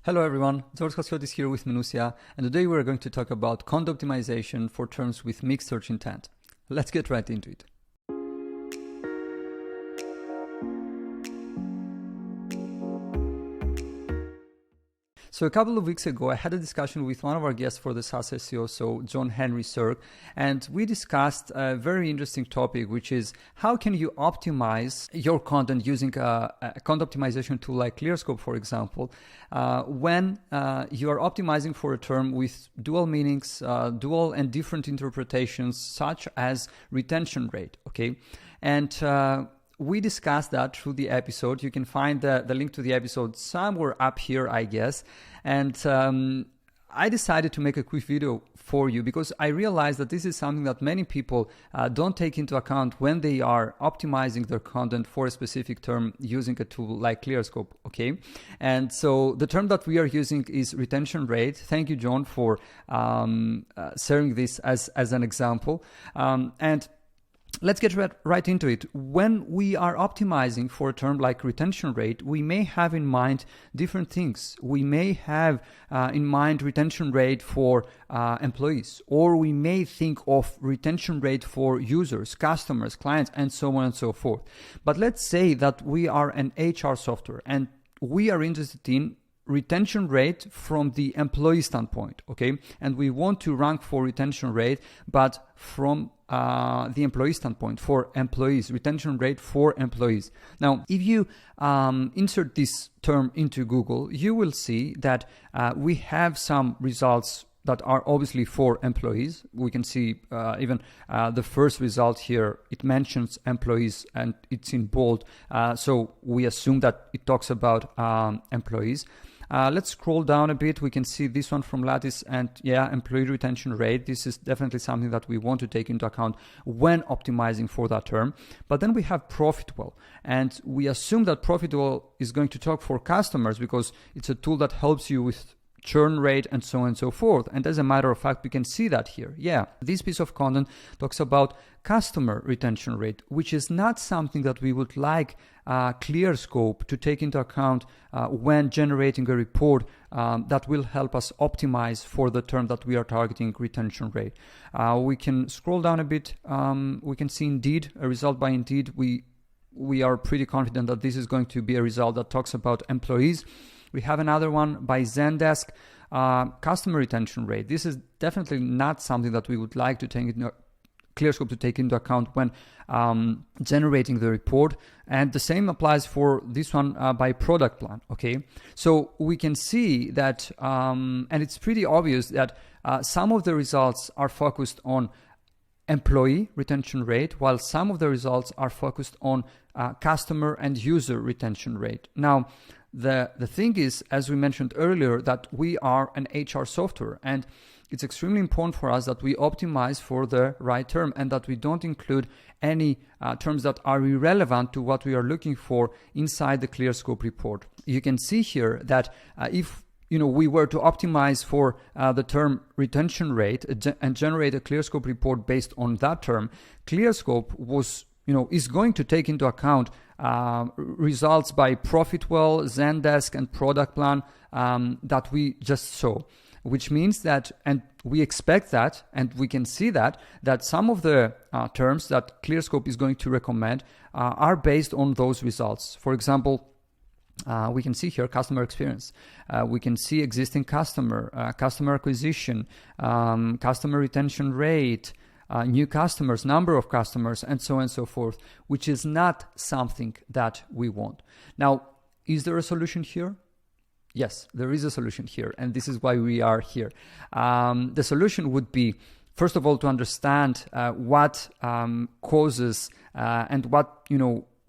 Hello everyone, George Kossiotis here with Minucia, and today we're going to talk about content optimization for terms with mixed search intent. Let's get right into it. So a couple of weeks ago, I had a discussion with one of our guests for the SaaS SEO, so John Henry Sirk, and we discussed a very interesting topic, which is how can you optimize your content using a content optimization tool like ClearScope, for example, when you are optimizing for a term with dual meanings, dual and different interpretations, such as retention rate, okay? And we discussed that through the episode. You can find the link to the episode somewhere up here, I guess. And I decided to make a quick video for you because I realized that this is something that many people don't take into account when they are optimizing their content for a specific term using a tool like ClearScope, okay? And so the term that we are using is retention rate. Thank you, John, for sharing this as an example. And let's get right into it. When we are optimizing for a term like retention rate, we may have in mind different things. We may have in mind retention rate for employees, or we may think of retention rate for users, customers, clients, and so on and so forth. But let's say that we are an HR software and we are interested in retention rate from the employee standpoint, okay? And we want to rank for retention rate, but from the employee standpoint, for employees, retention rate for employees. Now, if you insert this term into Google, you will see that we have some results that are obviously for employees. We can see even the first result here, it mentions employees and it's in bold. So we assume that it talks about employees. Let's scroll down a bit. We can see this one from Lattice, and yeah, employee retention rate. This is definitely something that we want to take into account when optimizing for that term. But then we have Profitwell, and we assume that Profitwell is going to talk for customers because it's a tool that helps you with churn rate and so on and so forth. And as a matter of fact, we can see that here. Yeah, this piece of content talks about customer retention rate, which is not something that we would like ClearScope to take into account when generating a report that will help us optimize for the term that we are targeting, retention rate. We can scroll down a bit. We can see Indeed, a result by Indeed. We are pretty confident that this is going to be a result that talks about employees. We have another one by Zendesk, customer retention rate. This is definitely not something that we would like to take into ClearScope to take into account when generating the report. And the same applies for this one by Product Plan, okay? So we can see that, and it's pretty obvious that some of the results are focused on employee retention rate, while some of the results are focused on customer and user retention rate. Now, the thing is, as we mentioned earlier, that we are an HR software, and it's extremely important for us that we optimize for the right term and that we don't include any terms that are irrelevant to what we are looking for inside the ClearScope report. You can see here that if we were to optimize for the term retention rate and generate a ClearScope report based on that term, ClearScope is going to take into account results by Profitwell, Zendesk, and Product Plan that we just saw, which means that, and we expect that, and we can see that some of the terms that ClearScope is going to recommend are based on those results. For example, we can see here customer experience. We can see existing customer, customer acquisition, customer retention rate, new customers, number of customers, and so on and so forth, which is not something that we want. Now, is there a solution here? Yes, there is a solution here, and this is why we are here. The solution would be, first of all, to understand what causes and what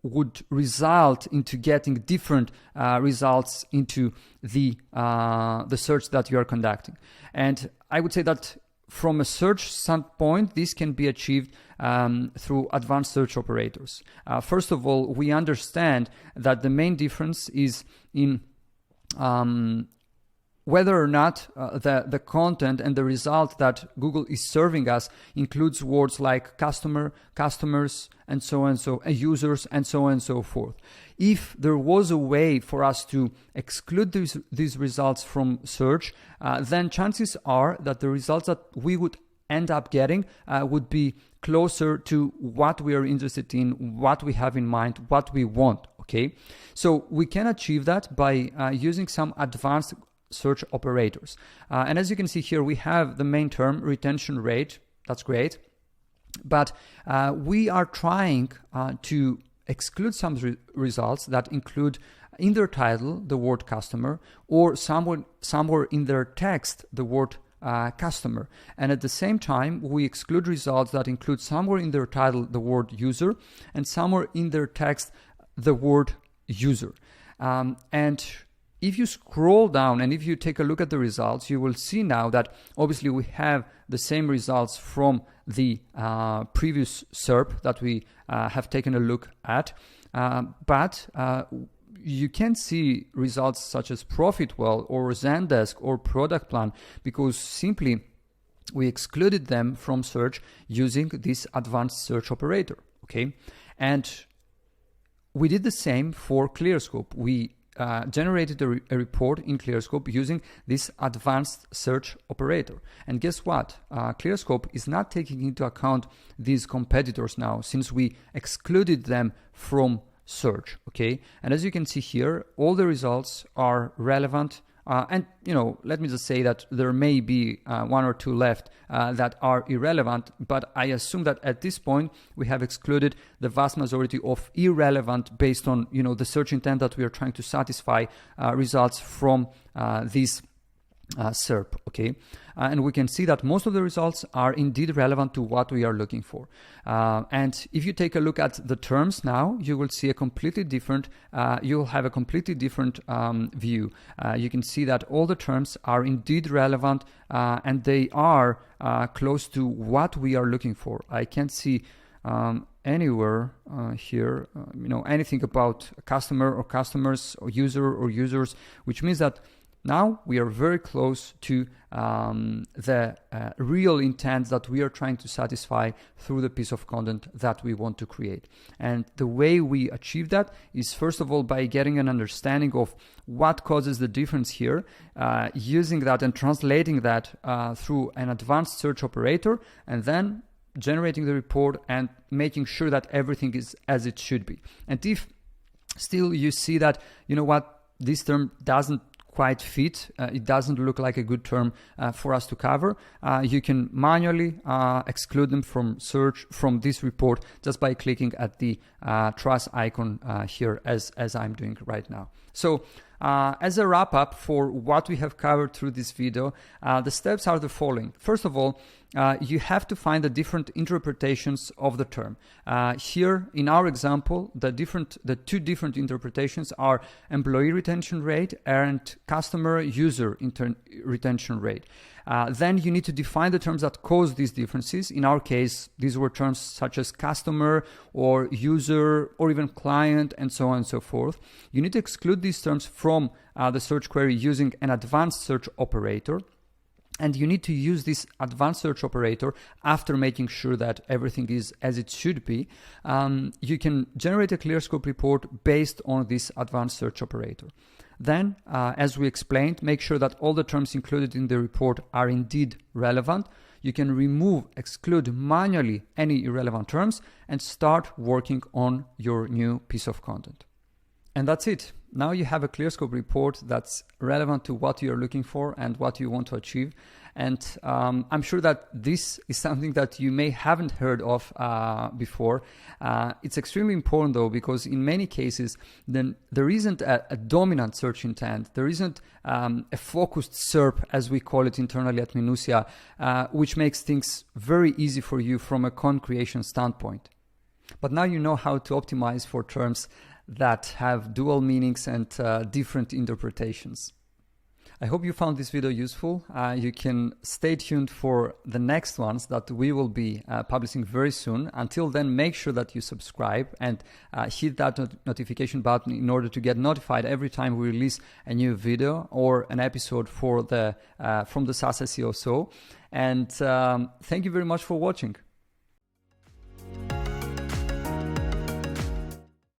would result into getting different results into the search that you are conducting. And I would say that from a search standpoint, this can be achieved through advanced search operators. First of all, we understand that the main difference is in whether or not the content and the result that Google is serving us includes words like customer, customers, and so on, users, and so on and so forth. If there was a way for us to exclude these results from search, then chances are that the results that we would end up getting would be closer to what we are interested in, what we have in mind, what we want, okay? So we can achieve that by using some advanced search operators. And as you can see here, we have the main term, retention rate. That's great. But we are trying to exclude some results that include in their title the word customer, or somewhere in their text the word customer. And at the same time, we exclude results that include somewhere in their title the word user, and somewhere in their text the word user. And if you scroll down and if you take a look at the results, you will see now that obviously we have the same results from the previous SERP that we have taken a look at, but you can see results such as Profitwell or Zendesk or Product Plan because simply we excluded them from search using this advanced search operator, okay? And we did the same for ClearScope. We generated a report in ClearScope using this advanced search operator. And guess what? ClearScope is not taking into account these competitors now since we excluded them from search, okay? And as you can see here, all the results are relevant. And, let me just say that there may be one or two left that are irrelevant, but I assume that at this point we have excluded the vast majority of irrelevant based on, the search intent that we are trying to satisfy results from these SERP, okay? And we can see that most of the results are indeed relevant to what we are looking for. And if you take a look at the terms now, you will see a completely different, you'll have a completely different view. You can see that all the terms are indeed relevant and they are close to what we are looking for. I can't see anywhere here, anything about customer or customers or user or users, which means that now we are very close to the real intent that we are trying to satisfy through the piece of content that we want to create. And the way we achieve that is first of all by getting an understanding of what causes the difference here, using that and translating that through an advanced search operator, and then generating the report and making sure that everything is as it should be. And if still you see that, this term doesn't quite fit, it doesn't look like a good term for us to cover, you can manually exclude them from search from this report just by clicking at the trust icon here as I'm doing right now. So as a wrap up for what we have covered through this video, the steps are the following. First of all, you have to find the different interpretations of the term. Here in our example, the two different interpretations are employee retention rate and customer user retention rate. Then you need to define the terms that cause these differences. In our case, these were terms such as customer or user or even client and so on and so forth. You need to exclude these terms from the search query using an advanced search operator. And you need to use this advanced search operator after making sure that everything is as it should be. You can generate a ClearScope report based on this advanced search operator. Then, as we explained, make sure that all the terms included in the report are indeed relevant. You can exclude manually any irrelevant terms and start working on your new piece of content. And that's it. Now you have a ClearScope report that's relevant to what you're looking for and what you want to achieve. And I'm sure that this is something that you may haven't heard of before. It's extremely important though, because in many cases, then there isn't a dominant search intent. There isn't a focused SERP, as we call it internally at Minusia, which makes things very easy for you from a content creation standpoint. But now you know how to optimize for terms that have dual meanings and different interpretations. I hope you found this video useful. You can stay tuned for the next ones that we will be publishing very soon. Until then, make sure that you subscribe and hit that notification button in order to get notified every time we release a new video or an episode for the from the SaaS SEO Show. And thank you very much for watching.